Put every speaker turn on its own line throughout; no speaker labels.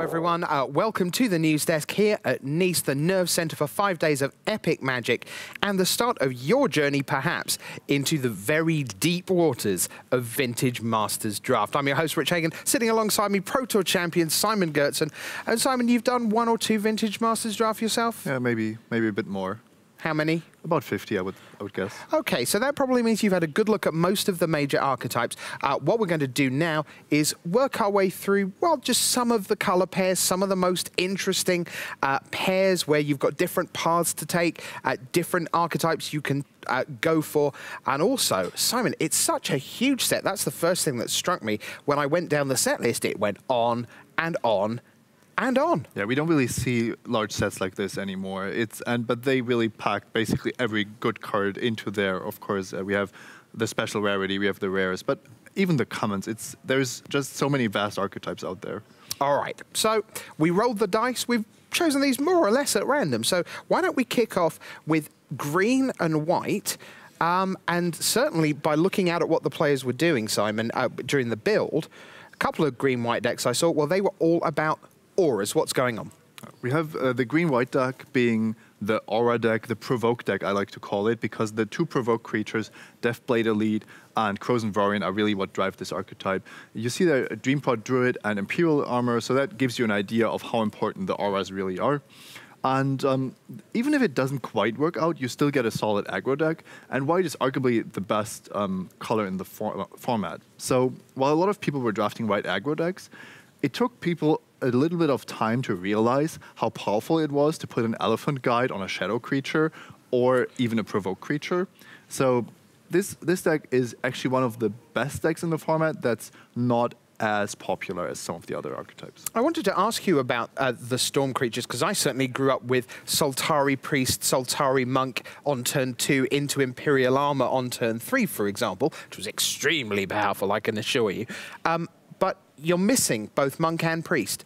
everyone. Welcome to the news desk here at Nice, the nerve centre for 5 days of epic magic and the start of your journey, perhaps, into the very deep waters of Vintage Masters Draft. I'm your host, Rich Hagon. Sitting alongside me, Pro Tour champion Simon Goertzen. And Simon, you've done 1 or 2 Vintage Masters Draft yourself?
Yeah, maybe a bit more.
How many?
About 50, I would guess.
Okay, so that probably means you've had a good look at most of the major archetypes. What we're going to do now is work our way through, well, just some of the color pairs, some of the most interesting pairs where you've got different paths to take, different archetypes you can go for. And also, Simon, it's such a huge set. That's the first thing that struck me. When I went down the set list, it went on and on and on.
Yeah, we don't really see large sets like this anymore. But they really pack basically every good card into there. Of course, we have the special rarity, we have the rares, but even the commons. There's just so many vast archetypes out there. All
right, so we rolled the dice. We've chosen these more or less at random. So why don't we kick off with green and white? And certainly by looking out at what the players were doing, Simon, during the build, a couple of green-white decks I saw, well, they were all about auras. What's going on?
We have the green-white deck being the aura deck, the provoke deck, I like to call it, because the 2 provoke creatures, Deathblade Elite and Crows and Varian, are really what drive this archetype. You see the Dreampod Druid and Imperial Armor, so that gives you an idea of how important the auras really are. And even if it doesn't quite work out, you still get a solid aggro deck, and white is arguably the best color in the format. So while a lot of people were drafting white aggro decks, it took people a little bit of time to realize how powerful it was to put an Elephant Guide on a shadow creature or even a provoke creature. So this deck is actually one of the best decks in the format that's not as popular as some of the other archetypes.
I wanted to ask you about the storm creatures, because I certainly grew up with Soltari Priest, Soltari Monk on turn 2 into Imperial Armor on turn 3, for example, which was extremely powerful, I can assure you. But you're missing both Monk and Priest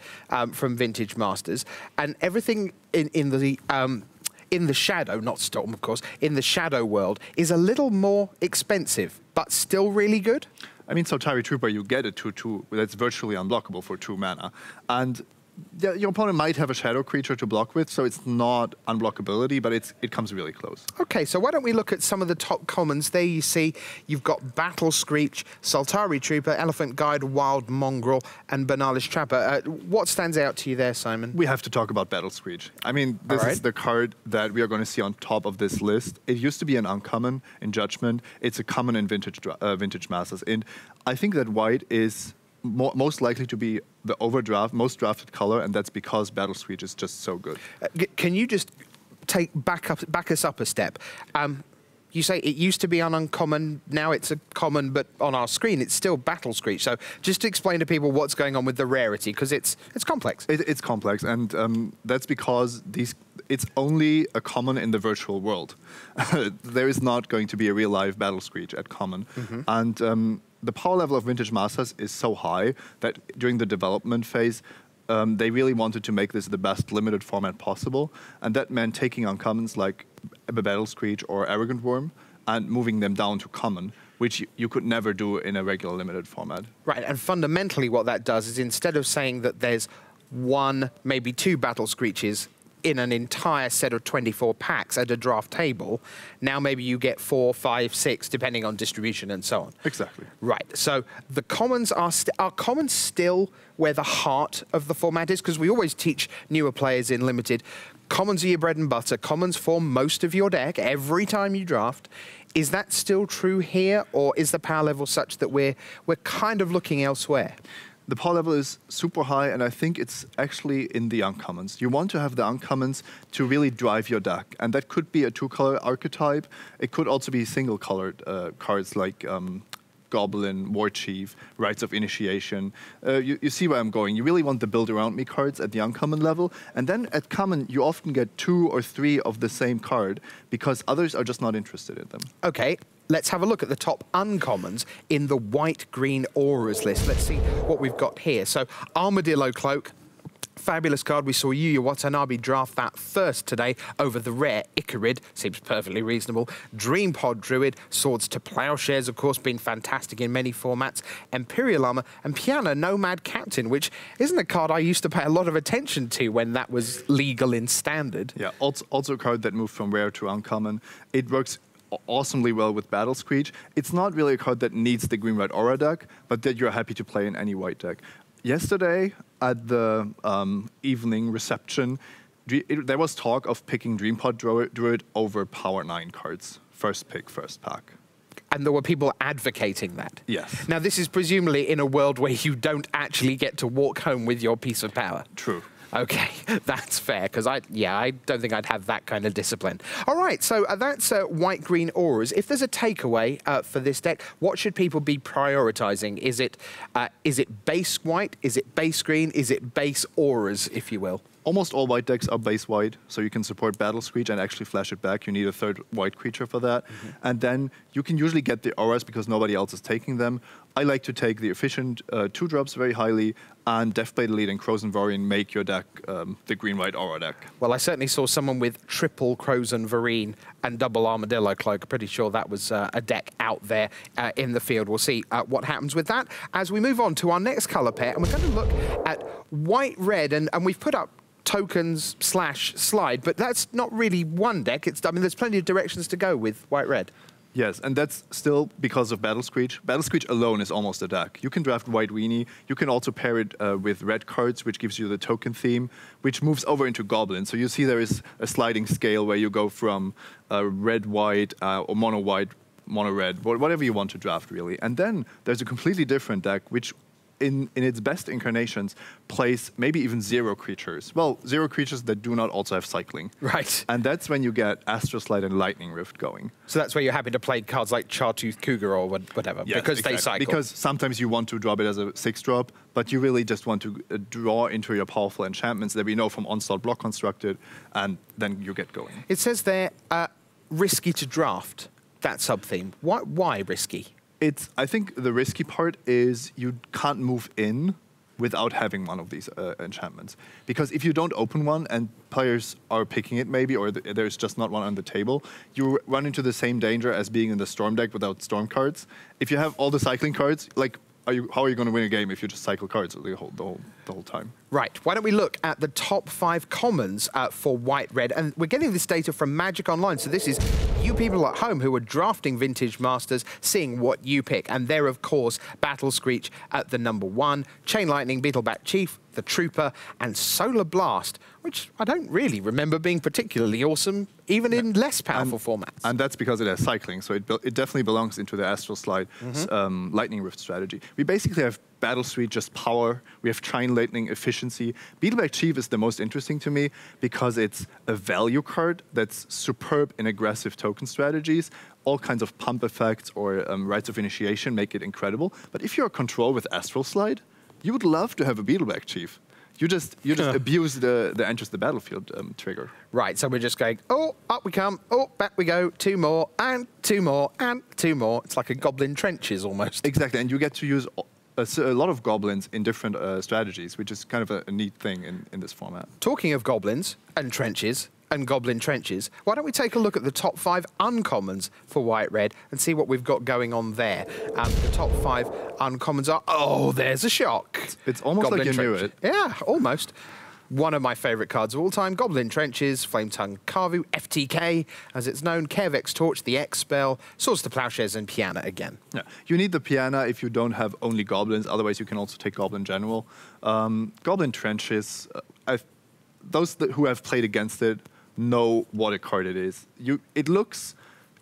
from Vintage Masters, and everything in the Shadow, not Storm, of course, in the Shadow world is a little more expensive, but still really good.
I mean, Soltari Trooper, you get a 2/2 that's virtually unblockable for 2 mana, and your opponent might have a shadow creature to block with, so it's not unblockability, but it comes really close.
Okay, so why don't we look at some of the top commons. There you see you've got Battle Screech, Soltari Trooper, Elephant Guide, Wild Mongrel, and Banalish Trapper. What stands out to you there, Simon?
We have to talk about Battle Screech. I mean, this is the card that we are going to see on top of this list. It used to be an uncommon in Judgment. It's a common in Vintage Masters. And I think that white is most likely to be the most drafted color, and that's because Battle Screech is just so good.
Can you just back us up a step? You say it used to be an uncommon, now it's a common, but on our screen it's still Battle Screech. So just to explain to people what's going on with the rarity, because it's complex.
It's complex, and that's because it's only a common in the virtual world. There is not going to be a real live Battle Screech at common. And the power level of Vintage Masters is so high that during the development phase, they really wanted to make this the best limited format possible. And that meant taking uncommons like a Battle Screech or Arrogant Worm and moving them down to common, which you could never do in a regular limited format.
Right, and fundamentally what that does is instead of saying that there's 1, maybe 2 Battle Screeches in an entire set of 24 packs at a draft table, now maybe you get 4, 5, 6, depending on distribution and so on.
Exactly.
Right, so the commons are commons still where the heart of the format is? Because we always teach newer players in Limited, commons are your bread and butter, commons form most of your deck every time you draft. Is that still true here, or is the power level such that we're kind of looking elsewhere?
The power level is super high, and I think it's actually in the uncommons. You want to have the uncommons to really drive your deck, and that could be a 2-color archetype. It could also be single-colored cards like Goblin, War Chief, Rites of Initiation. You see where I'm going. You really want the Build Around Me cards at the uncommon level, and then at common, you often get 2 or 3 of the same card because others are just not interested in them.
Okay. Let's have a look at the top uncommons in the white-green auras list. Let's see what we've got here. So Armadillo Cloak, Fabulous card. We saw Yuya Watanabe draft that first today over the rare Icarid. Seems perfectly reasonable. Dream Pod Druid, Swords to Plowshares, of course, been fantastic in many formats. Imperial Armor and Piana Nomad Captain, which isn't a card I used to pay a lot of attention to when that was legal in Standard.
Yeah, also a card that moved from rare to uncommon. It works awesomely well with Battle Screech. It's not really a card that needs the green-white aura deck, but that you're happy to play in any white deck. Yesterday, at the evening reception, there was talk of picking Dreampod Druid over Power 9 cards. First pick, first pack.
And there were people advocating that.
Yes.
Now, this is presumably in a world where you don't actually get to walk home with your piece of power.
True.
Okay, that's fair, because I don't think I'd have that kind of discipline. All right, so that's white-green auras. If there's a takeaway for this deck, what should people be prioritizing? Is it base white? Is it base green? Is it base auras, if you will?
Almost all white decks are base white, so you can support Battle Screech and actually flash it back. You need a third white creature for that. And then you can usually get the auras because nobody else is taking them. I like to take the efficient 2-drops very highly, and Deathblade Elite and Crows and Varian make your deck the green-white aura deck.
Well, I certainly saw someone with triple Crows and Varine and double Armadillo Cloak. I'm pretty sure that was a deck out there in the field. We'll see what happens with that as we move on to our next color pair, and we're going to look at white-red, and we've put up tokens / slide, but that's not really one deck. I mean, there's plenty of directions to go with white-red.
Yes, and that's still because of Battle Screech. Battle Screech alone is almost a deck. You can draft White Weenie. You can also pair it with red cards, which gives you the token theme, which moves over into Goblin. So you see there is a sliding scale where you go from red-white or mono-white, mono-red, whatever you want to draft, really. And then there's a completely different deck, which in its best incarnations plays maybe even 0 creatures. Well, 0 creatures that do not also have cycling.
Right.
And that's when you get Astral Slide and Lightning Rift going.
So that's where you're happy to play cards like Chartooth Cougar or whatever,
yes,
because
exactly.
they cycle.
Because sometimes you want to drop it as a 6-drop, but you really just want to draw into your powerful enchantments that we know from Onslaught Block Constructed, and then you get going.
It says there, risky to draft, that sub-theme. Why risky?
I think the risky part is you can't move in without having one of these enchantments. Because if you don't open one and players are picking it maybe, or there's just not one on the table, you run into the same danger as being in the Storm deck without Storm cards. If you have all the cycling cards, like, how are you going to win a game if you just cycle cards the whole time?
Right. Why don't we look at the top 5 commons for white-red? And we're getting this data from Magic Online. So this is you people at home who are drafting Vintage Masters, seeing what you pick. And there, of course, Battle Screech at the number 1, Chain Lightning, Beetleback Chief, the Trooper, and Solar Blast, which I don't really remember being particularly awesome, even in less powerful formats.
And that's because it has cycling, so it definitely belongs into the Astral Slide Lightning Rift strategy. We basically have Battle Screech, just power. We have Chain Lightning, efficiency. Beetleback Chief is the most interesting to me because it's a value card that's superb in aggressive token strategies. All kinds of pump effects or Rites of Initiation make it incredible. But if you're control with Astral Slide, you would love to have a Beetleback Chief. You just abuse the enters the battlefield trigger.
Right, so we're just going, oh, up we come, oh, back we go, 2 more, and 2 more, and 2 more. It's like a Goblin Trenches almost.
Exactly, and you get to use a lot of goblins in different strategies, which is kind of a neat thing in this format.
Talking of goblins and trenches and Goblin Trenches, why don't we take a look at the top 5 uncommons for white-red and see what we've got going on there. The top 5 uncommons are, oh, there's a shock.
It's almost
Goblin
like you knew
Trenches.
it.
Yeah, almost. One of my favourite cards of all time, Goblin Trenches, Flametongue Kavu, FTK, as it's known, Carevex Torch, the X-Spell, Swords to Plowshares, and Piana again.
Yeah. You need the Piana if you don't have only goblins, otherwise you can also take Goblin General. Goblin Trenches, those who have played against it know what a card it is. It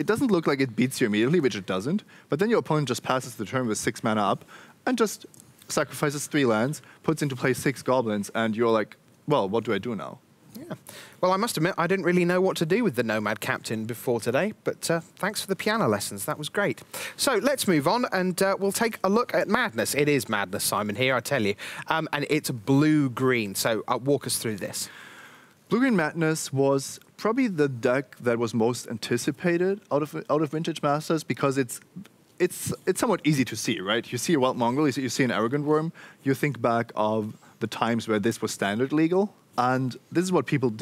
doesn't look like it beats you immediately, which it doesn't, but then your opponent just passes the turn with 6 mana up and just sacrifices 3 lands, puts into play 6 goblins, and you're like, well, what do I do now?
Yeah. Well, I must admit, I didn't really know what to do with the Nomad Captain before today, but thanks for the piano lessons. That was great. So let's move on, and we'll take a look at Madness. It is Madness, Simon, here, I tell you. And it's blue-green, so walk us through this.
Blue-green Madness was probably the deck that was most anticipated out of Vintage Masters because it's somewhat easy to see, right? You see a Wild Mongrel, you see an Arrogant Worm, you think back of the times where this was standard legal. And this is what people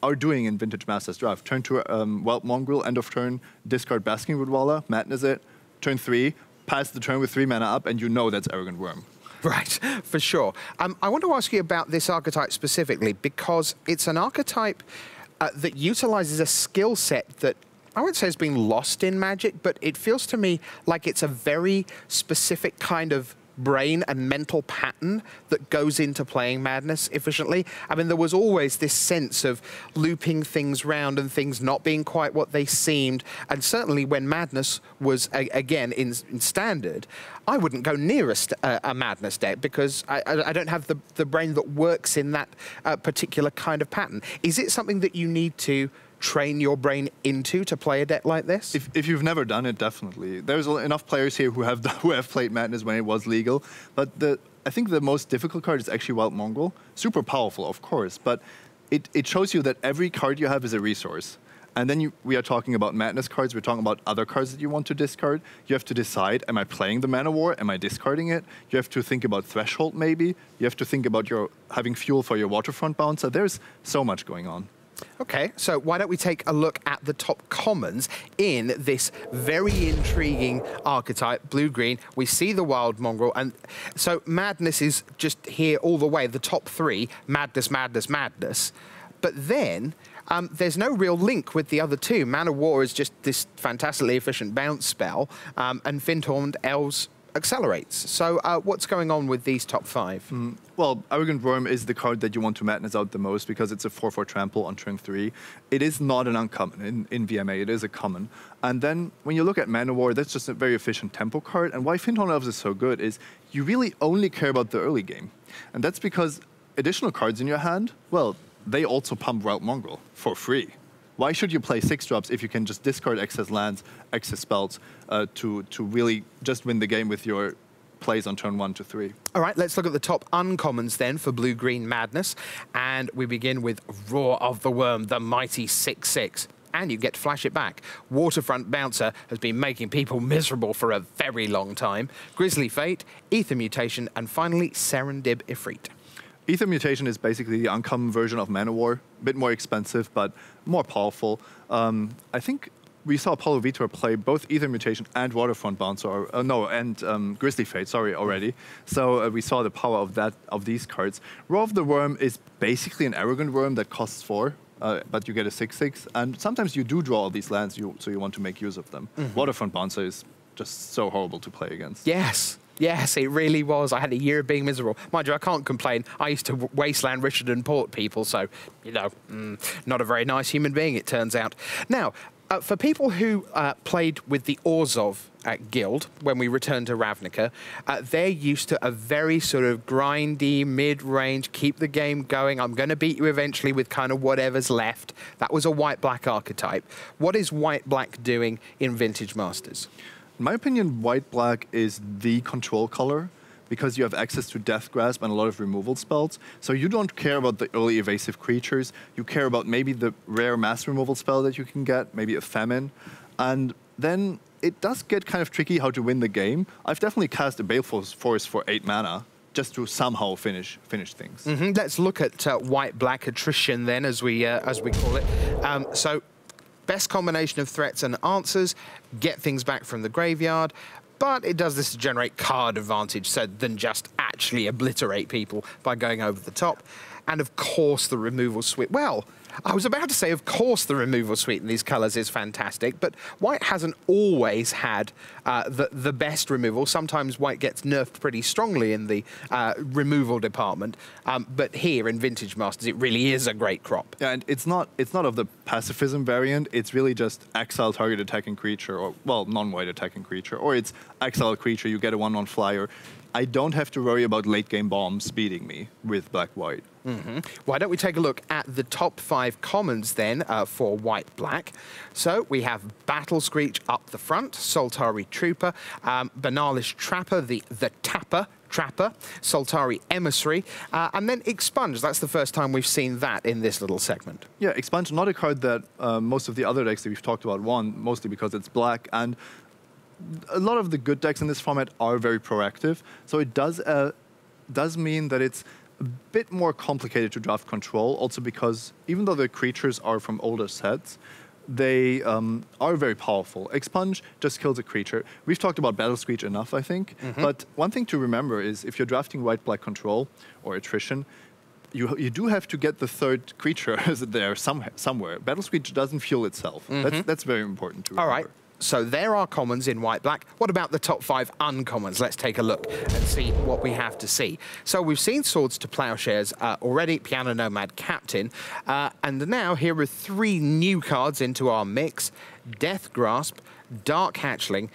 are doing in Vintage Masters Draft. Turn 2, Whelp Mongrel, end of turn, discard Basking Woodwaller, madness it. Turn 3, pass the turn with 3 mana up, and you know that's Arrogant Worm.
Right, for sure. I want to ask you about this archetype specifically, because it's an archetype that utilizes a skill set that I wouldn't say has been lost in Magic, but it feels to me like it's a very specific kind of brain and mental pattern that goes into playing Madness efficiently. I mean, there was always this sense of looping things round and things not being quite what they seemed. And certainly when Madness was, again, in Standard, I wouldn't go near a Madness deck because I don't have the brain that works in that particular kind of pattern. Is it something that you need to train your brain into to play a deck like this?
If you've never done it, definitely. There's enough players here who have played Madness when it was legal. But I think the most difficult card is actually Wild Mongrel. Super powerful, of course, but it shows you that every card you have is a resource. And then we are talking about Madness cards. We're talking about other cards that you want to discard. You have to decide, am I playing the Mana War? Am I discarding it? You have to think about Threshold, maybe. You have to think about having fuel for your Waterfront Bouncer. There's so much going on.
Okay, so why don't we take a look at the top commons in this very intriguing archetype, blue-green. We see the Wild Mongrel, and so Madness is just here all the way, the top 3, Madness, Madness, Madness. But then there's no real link with the other 2. Mana War is just this fantastically efficient bounce spell, and Findhorned Elves accelerates. So what's going on with these top 5?
Well, Arrogant Worm is the card that you want to Madness out the most because it's a 4/4 trample on turn 3. It is not an uncommon in VMA, it is a common. And then when you look at Mana War, that's just a very efficient tempo card. And why Findhorned Elves is so good is you really only care about the early game. And that's because additional cards in your hand, well, they also pump Wild Mongrel for free. Why should you play 6-drops if you can just discard excess lands, excess spells, to really just win the game with your plays on turn 1 to 3?
All right, let's look at the top uncommons then for Blue-Green Madness. And we begin with Roar of the Worm, the mighty 6/6. And you get to flash it back. Waterfront Bouncer has been making people miserable for a very long time. Grisly Fate, Ether Mutation, and finally Serendib Ifrit.
Ether Mutation is basically the uncommon version of Mana War. A bit more expensive, but more powerful. I think we saw Paulo Vitor play both Ether Mutation and Waterfront Bouncer, and Grisly Fate, already. So we saw the power of these cards. Roar of the Worm is basically an Arrogant Worm that costs 4, but you get a 6/6. And sometimes you do draw all these lands, so you want to make use of them. Waterfront Bouncer is just so horrible to play against.
Yes. Yes, it really was. I had a year of being miserable. Mind you, I can't complain. I used to wasteland Richard and Port people, so, you know, not a very nice human being, it turns out. Now, for people who played with the Orzhov guild when we returned to Ravnica, they're used to a very sort of grindy, mid-range, keep the game going, I'm going to beat you eventually with kind of whatever's left. That was a white-black archetype. What is white-black doing in Vintage Masters?
In my opinion, white-black is the control color because you have access to Death Grasp and a lot of removal spells. So you don't care about the early evasive creatures. You care about maybe the rare mass removal spell that you can get, maybe a Famine. And then it does get kind of tricky how to win the game. I've definitely cast a Baleful Forest for 8 mana just to somehow finish things.
Let's look at white-black attrition then, as we call it. So best combination of threats and answers, get things back from the graveyard, but it does this to generate card advantage than just actually obliterate people by going over the top. And of course the removal suite. Well, I was about to say, of course the removal suite in these colors is fantastic, but white hasn't always had the best removal. Sometimes white gets nerfed pretty strongly in the removal department, but here in Vintage Masters, it really is a great crop.
Yeah, and it's not of the pacifism variant. It's really just exile target attacking creature, or, well, non-white attacking creature, or it's exile creature, you get a 1/1 flyer. I don't have to worry about late-game bombs beating me with black-white.
Why don't we take a look at the top 5 commons then for white-black. So we have Battle Screech up the front, Soltari Trooper, Banalish Trapper, the Trapper, Soltari Emissary, and then Expunge. That's the first time we've seen that in this little segment.
Yeah, Expunge, not a card that most of the other decks that we've talked about won, mostly because it's black, and a lot of the good decks in this format are very proactive. So it does mean that it's bit more complicated to draft control, also because even though the creatures are from older sets, they are very powerful. Expunge just kills a creature. We've talked about Battle Screech enough, I think. But one thing to remember is if you're drafting white-black control or attrition, you do have to get the third creature there somewhere. Battle Screech doesn't fuel itself. That's very important to remember.
All right. So there are commons in white-black. What about the top 5 uncommons? Let's take a look and see what we have to see. So we've seen Swords to Plowshares already, Piano Nomad Captain, and now here are 3 new cards into our mix: Death Grasp, Dark Hatchling,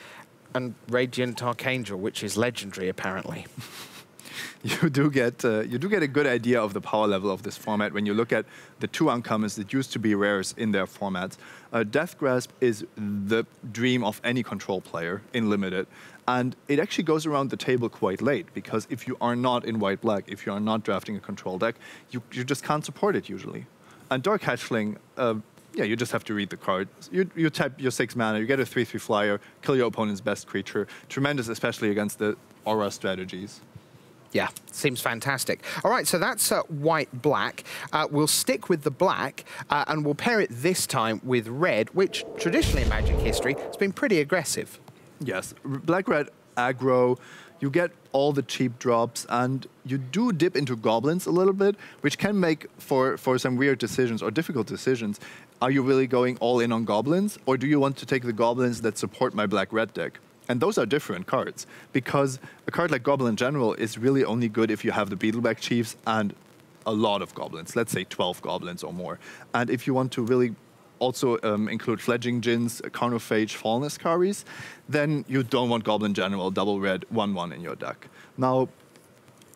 and Radiant Archangel, which is legendary apparently.
You do get a good idea of the power level of this format when you look at the 2 uncommons that used to be rares in their formats. Death Grasp is the dream of any control player in Limited, and it actually goes around the table quite late, because if you are not in white-black, if you are not drafting a control deck, you just can't support it usually. And Dark Hatchling, yeah, you just have to read the card. You tap your 6 mana, you get a 3/3 flyer, kill your opponent's best creature. Tremendous, especially against the aura strategies.
Yeah, seems fantastic. All right, so that's white-black. We'll stick with the black, and we'll pair it this time with red, which traditionally in Magic history has been pretty aggressive.
Yes, black-red aggro, you get all the cheap drops, and you do dip into goblins a little bit, which can make for some weird decisions or difficult decisions. Are you really going all in on goblins, or do you want to take the goblins that support my black-red deck? And those are different cards, because a card like Goblin General is really only good if you have the Beetleback Chiefs and a lot of goblins, let's say 12 goblins or more. And if you want to really also include Fledging Djinns, Carnophage, Fallen Askaris, then you don't want Goblin General, double red, 1/1 in your deck. Now,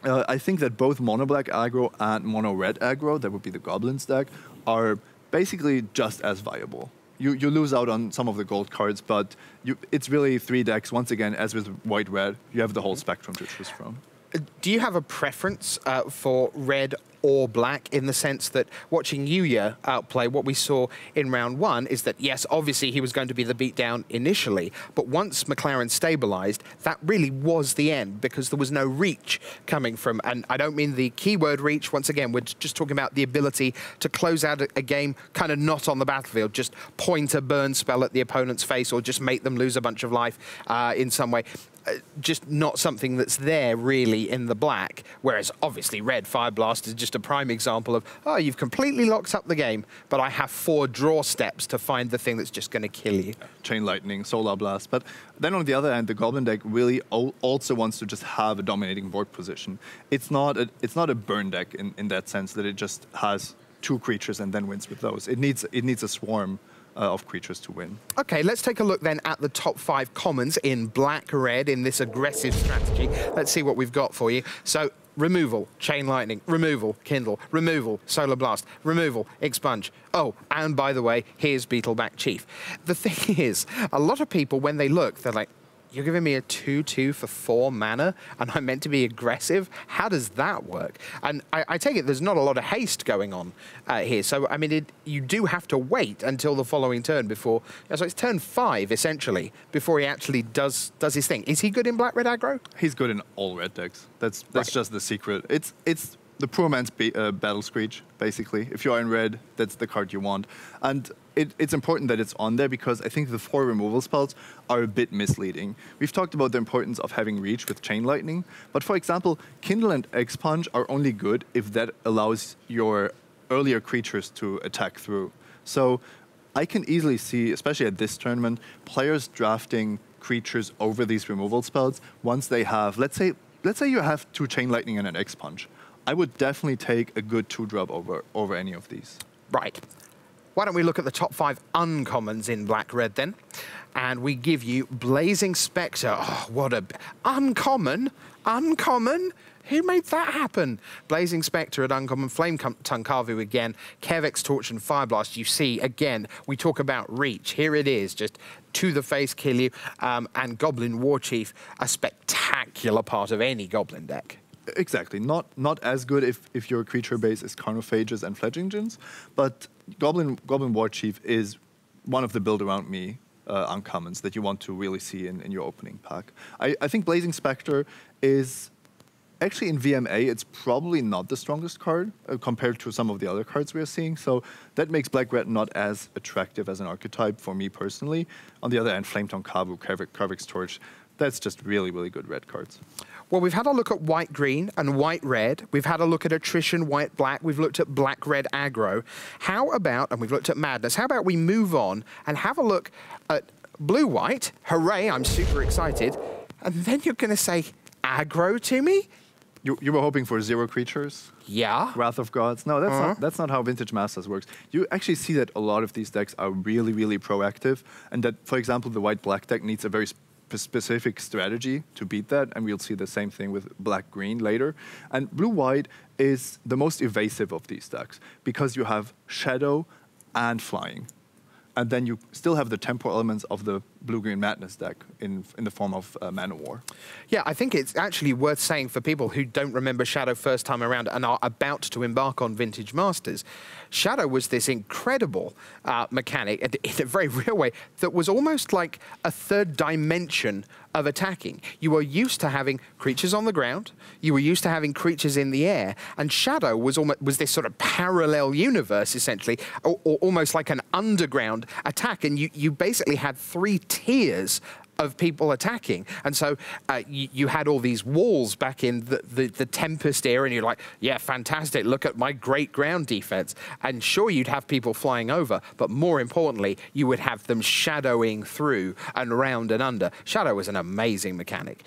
I think that both mono-black aggro and mono-red aggro, that would be the Goblins deck, are basically just as viable. You lose out on some of the gold cards, but it's really 3 decks. Once again, as with white-red, you have the whole spectrum to choose from.
Do you have a preference for red or black, in the sense that watching Yuya outplay, what we saw in round 1 is that, yes, obviously he was going to be the beatdown initially, but once McLaren stabilized, that really was the end, because there was no reach coming from, and I don't mean the keyword reach, once again, we're just talking about the ability to close out a game kind of not on the battlefield, just point a burn spell at the opponent's face or just make them lose a bunch of life in some way. Just not something that's there really in the black, whereas obviously red Fire Blast is just a prime example of, oh, you've completely locked up the game, but I have 4 draw steps to find the thing that's just going to kill you.
Chain Lightning, Solar Blast. But then on the other hand, the Goblin deck really also wants to just have a dominating board position. It's not a burn deck in that sense, that it just has 2 creatures and then wins with those. It needs a swarm of creatures to win.
Okay, let's take a look then at the top 5 commons in black-red in this aggressive strategy. Let's see what we've got for you. So, removal, Chain Lightning, removal, Kindle, removal, Solar Blast, removal, Expunge. Oh, and by the way, here's Beetleback Chief. The thing is, a lot of people, when they look, they're like, you're giving me a 2/2 for 4 mana, and I'm meant to be aggressive? How does that work? And I take it there's not a lot of haste going on here. So, I mean, you do have to wait until the following turn before... So it's turn 5, essentially, before he actually does his thing. Is he good in black-red aggro?
He's good in all red decks. That's right. Just the secret. It's the poor man's Battle Screech, basically. If you are in red, that's the card you want. And it's important that it's on there, because I think the 4 removal spells are a bit misleading. We've talked about the importance of having reach with Chain Lightning, but for example, Kindle and Expunge are only good if that allows your earlier creatures to attack through. So I can easily see, especially at this tournament, players drafting creatures over these removal spells once they have, let's say you have 2 Chain Lightning and an Expunge. I would definitely take a good 2-drop over any of these.
Right. Why don't we look at the top 5 uncommons in black-red then? And we give you Blazing Spectre. Oh, what a... Uncommon? Uncommon? Who made that happen? Blazing Spectre at uncommon, Flame Tunkavu again, Kevex Torch and Fire Blast. You see, again, we talk about reach. Here it is, just to the face, kill you. And Goblin War Chief, a spectacular part of any Goblin deck.
Exactly. Not as good if your creature base is Carnophages and Fledging Djinns, but Goblin War Chief is one of the build around me uncommons that you want to really see in your opening pack. I think Blazing Spectre is actually in VMA, it's probably not the strongest card compared to some of the other cards we're seeing. So that makes Black-Red not as attractive as an archetype for me personally. On the other hand, Flametongue Kavu, Karvik's Torch, that's just really, really good red cards.
Well, we've had a look at white-green and white-red. We've had a look at attrition, white-black. We've looked at black-red aggro. How about, and we've looked at madness, how about we move on and have a look at blue-white? Hooray, I'm super excited. And then you're going to say aggro to me?
You were hoping for 0 creatures?
Yeah.
Wrath of Gods? No, that's not how Vintage Masters works. You actually see that a lot of these decks are really, really proactive, and that, for example, the white-black deck needs a very specific strategy to beat that, and we'll see the same thing with black-green later. And blue-white is the most evasive of these decks, because you have Shadow and Flying. And then you still have the tempo elements of the blue-green madness deck in the form of Man of War.
Yeah, I think it's actually worth saying for people who don't remember Shadow first time around and are about to embark on Vintage Masters, Shadow was this incredible mechanic in a very real way that was almost like a third dimension of attacking. You were used to having creatures on the ground, you were used to having creatures in the air, and Shadow was this sort of parallel universe, essentially, or almost like an underground attack, and you basically had 3 tiers of people attacking. And so you had all these walls back in the Tempest era, and you're like, yeah, fantastic, look at my great ground defense. And sure, you'd have people flying over, but more importantly, you would have them shadowing through and around and under. Shadow was an amazing mechanic.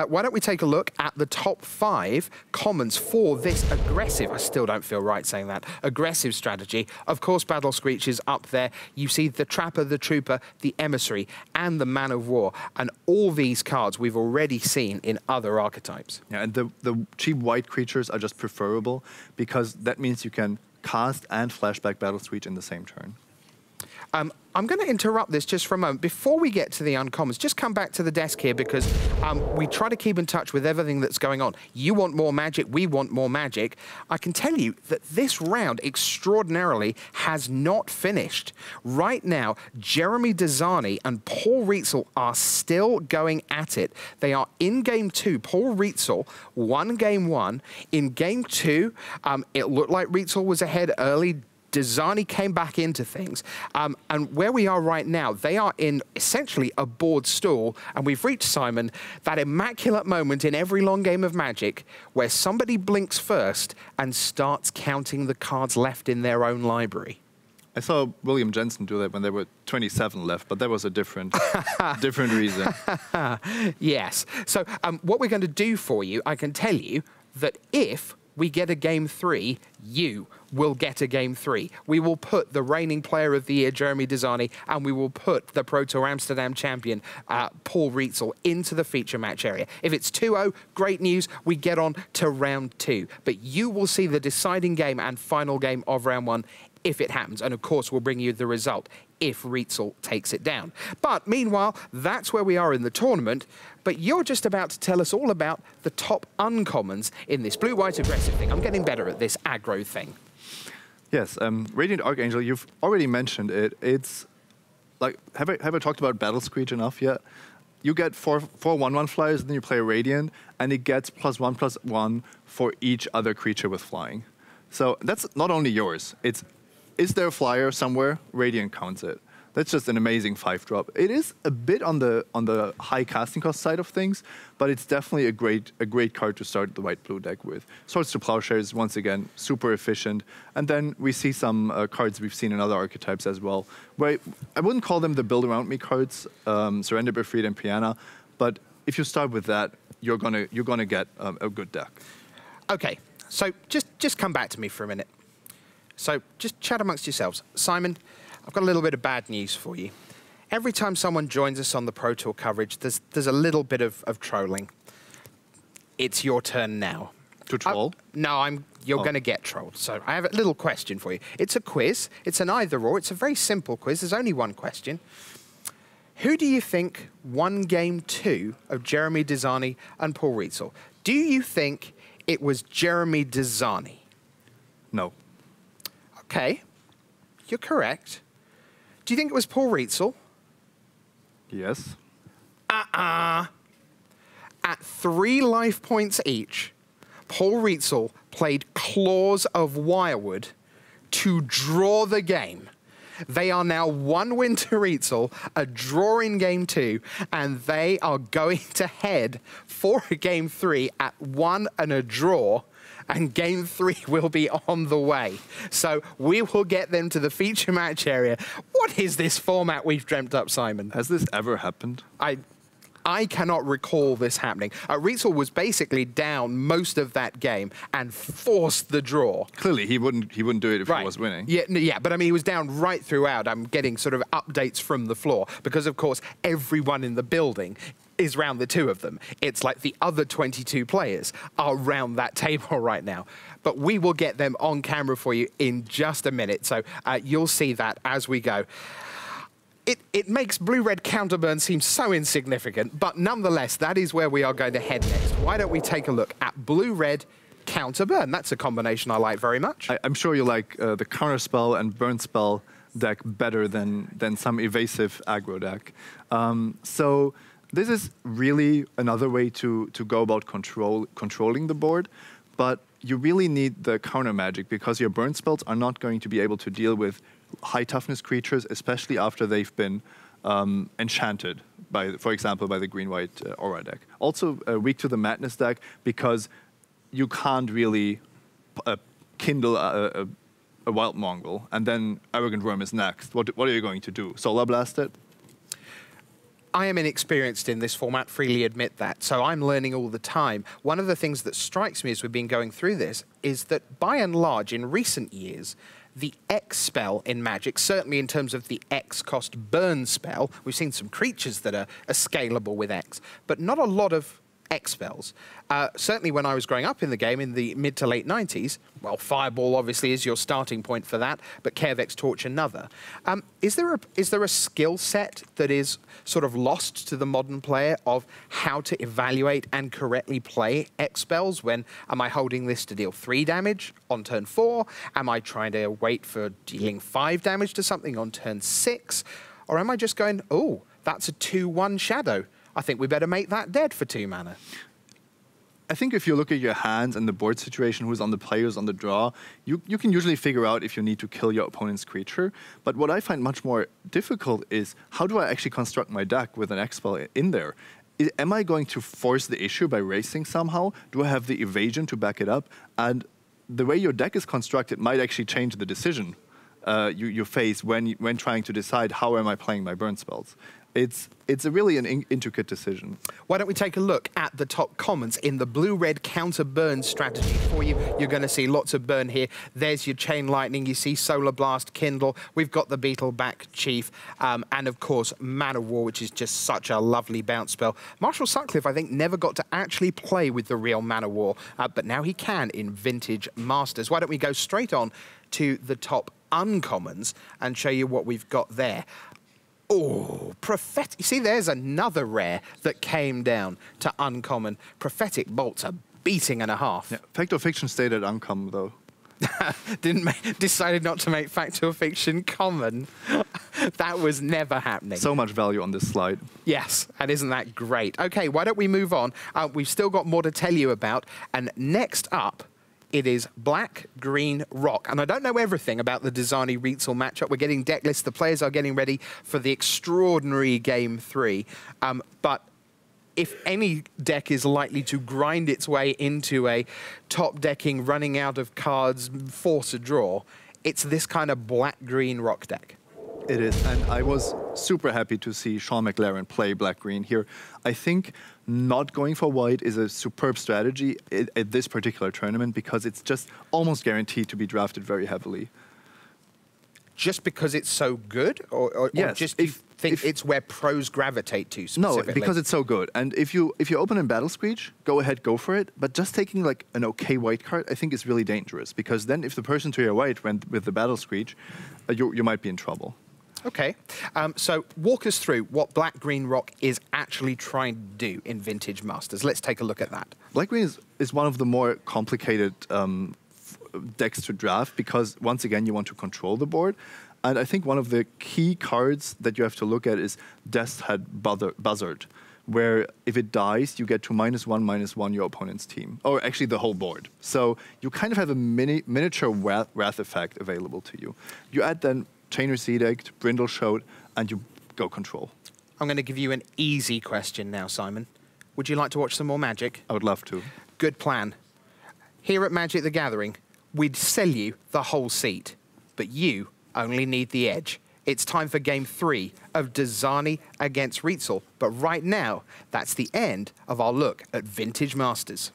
Why don't we take a look at the top 5 commons for this aggressive, I still don't feel right saying that, aggressive strategy. Of course, Battle Screech is up there. You see the Trapper, the Trooper, the Emissary, and the Man of War. And all these cards we've already seen in other archetypes.
Yeah, and the cheap white creatures are just preferable, because that means you can cast and flashback Battle Screech in the same turn.
I'm going to interrupt this just for a moment. Before we get to the uncommons, just come back to the desk here, because we try to keep in touch with everything that's going on. You want more Magic, we want more Magic. I can tell you that this round, extraordinarily, has not finished. Right now, Jeremy Desani and Paul Rietzel are still going at it. They are in Game 2. Paul Rietzel won Game 1. In Game 2, it looked like Rietzel was ahead early. Desani came back into things. And where we are right now, they are in essentially a board stall, and we've reached, Simon, that immaculate moment in every long game of Magic where somebody blinks first and starts counting the cards left in their own library.
I saw William Jensen do that when there were 27 left, but that was a different reason.
Yes. So what we're going to do for you, I can tell you that if we get a Game 3, you will get a Game 3. We will put the reigning player of the year, Jeremy Desani, and we will put the Pro Tour Amsterdam champion, Paul Rietzel, into the feature match area. If it's 2-0, great news, we get on to round 2. But you will see the deciding game and final game of round 1 if it happens. And of course, we'll bring you the result if Rietzel takes it down. But meanwhile, that's where we are in the tournament. But you're just about to tell us all about the top uncommons in this blue-white aggressive thing. I'm getting better at this aggro thing.
Yes, Radiant Archangel, you've already mentioned it. It's like, have I talked about Battle Screech enough yet? You get 4 1/1 flyers, and then you play Radiant, and it gets +1/+1 for each other creature with flying. So that's not only yours. Is there a flyer somewhere? Radiant counts it. That's just an amazing 5-drop. It is a bit on the high casting cost side of things, but it's definitely a great card to start the white-blue deck with. Swords to Plowshares, once again, super efficient. And then we see some cards we've seen in other archetypes as well, where I wouldn't call them the build around me cards, Surrender Befried and Piana, but if you start with that, you're gonna get a good deck.
Okay, so just come back to me for a minute. So just chat amongst yourselves. Simon, I've got a little bit of bad news for you. Every time someone joins us on the Pro Tour coverage, there's a little bit of trolling. It's your turn now.
To troll?
No, you're going to get trolled. So I have a little question for you. It's a quiz. It's an either-or. It's a very simple quiz. There's only one question. Who do you think won Game 2 of Jeremy Desani and Paul Rietzel? Do you think it was Jeremy Desani?
No.
Okay, you're correct. Do you think it was Paul Rietzel?
Yes.
At 3 life points each, Paul Rietzl played Claws of Wirewood to draw the game. They are now 1 win to Rietzl, a draw in game 2, and they are going to head for a game 3 at 1 and a draw, and game 3 will be on the way. So we will get them to the feature match area. What is this format we've dreamt up, Simon?
Has this ever happened?
I cannot recall this happening. Rietzl was basically down most of that game and forced the draw.
Clearly, he wouldn't do it if he was winning.
Yeah, but I mean, he was down right throughout. I'm getting sort of updates from the floor because, of course, everyone in the building is round the 2 of them. It's like the other 22 players are round that table right now. But we will get them on camera for you in just a minute. So you'll see that as we go. It makes blue-red counterburn seem so insignificant, but nonetheless, that is where we are going to head next. Why don't we take a look at blue-red counterburn? That's a combination I like very much.
I'm sure you like the counterspell and burn spell deck better than some evasive aggro deck. So this is really another way to go about controlling the board, but you really need the counter magic because your burn spells are not going to be able to deal with high toughness creatures, especially after they've been enchanted by, for example, by the green-white aura deck. Also weak to the madness deck because you can't really kindle a wild Mongol, and then Arrogant Worm is next. What are you going to do? Solar Blast it?
I am inexperienced in this format, freely admit that, so I'm learning all the time. One of the things that strikes me as we've been going through this is that, by and large, in recent years, the X spell in Magic, certainly in terms of the X cost burn spell, we've seen some creatures that are scalable with X, but not a lot of X spells. Certainly when I was growing up in the game in the mid to late 90s, well, Fireball obviously is your starting point for that, but Carevex Torch another. Is there a skill set that is sort of lost to the modern player of how to evaluate and correctly play X spells? When am I holding this to deal 3 damage on turn 4? Am I trying to wait for dealing 5 damage to something on turn 6? Or am I just going, oh, that's a 2/1 shadow. I think we better make that dead for 2 mana.
I think if you look at your hands and the board situation, who's on the play, who's on the draw, you can usually figure out if you need to kill your opponent's creature. But what I find much more difficult is, how do I actually construct my deck with an X-spell in there? Am I going to force the issue by racing somehow? Do I have the evasion to back it up? And the way your deck is constructed might actually change the decision you face when trying to decide how am I playing my burn spells. It's really an intricate decision.
Why don't we take a look at the top comments in the blue-red counter-burn strategy for you. You're going to see lots of burn here. There's your Chain Lightning. You see Solar Blast, Kindle. We've got the Beetleback Chief. And, of course, Mana War, which is just such a lovely bounce spell. Marshall Sutcliffe, I think, never got to actually play with the real Mana War, but now he can in Vintage Masters. Why don't we go straight on to the top uncommons and show you what we've got there. Oh, Prophetic. You see, there's another rare that came down to uncommon. Prophetic Bolt's a beating and a half.
Yeah, Fact or Fiction stayed at uncommon, though.
Decided not to make Fact or Fiction common. That was never happening.
So much value on this slide.
Yes, and isn't that great? Okay, why don't we move on? We've still got more to tell you about. And next up, it is Black, Green, Rock. And I don't know everything about the Dizani Rietzl matchup. We're getting deck lists. The players are getting ready for the extraordinary Game 3. But if any deck is likely to grind its way into a top decking, running out of cards, force a draw, it's this kind of Black, Green, Rock deck.
It is, and I was super happy to see Sean McLaren play Black-Green here. I think not going for white is a superb strategy at this particular tournament because it's just almost guaranteed to be drafted very heavily.
Just because it's so good? Or
yes,
just you think it's where pros gravitate to specifically?
No, because it's so good. And if you open in Battle Screech, go ahead, go for it. But just taking like an okay white card, I think is really dangerous because then if the person to your right went with the Battle Screech, you might be in trouble.
Okay, so walk us through what Black Green Rock is actually trying to do in Vintage Masters. Let's take a look at that.
Black Green is one of the more complicated decks to draft because, once again, you want to control the board. And I think one of the key cards that you have to look at is Death's Head Buzzard, where if it dies, you get to -1/-1 your opponent's team, or actually the whole board. So you kind of have a miniature wrath effect available to you. You add then Chainer's Edict, Brindle Shout, and you go control.
I'm going to give you an easy question now, Simon. Would you like to watch some more Magic?
I would love to.
Good plan. Here at Magic the Gathering, we'd sell you the whole seat, but you only need the edge. It's time for Game 3 of Dazani against Rietzel. But right now, that's the end of our look at Vintage Masters.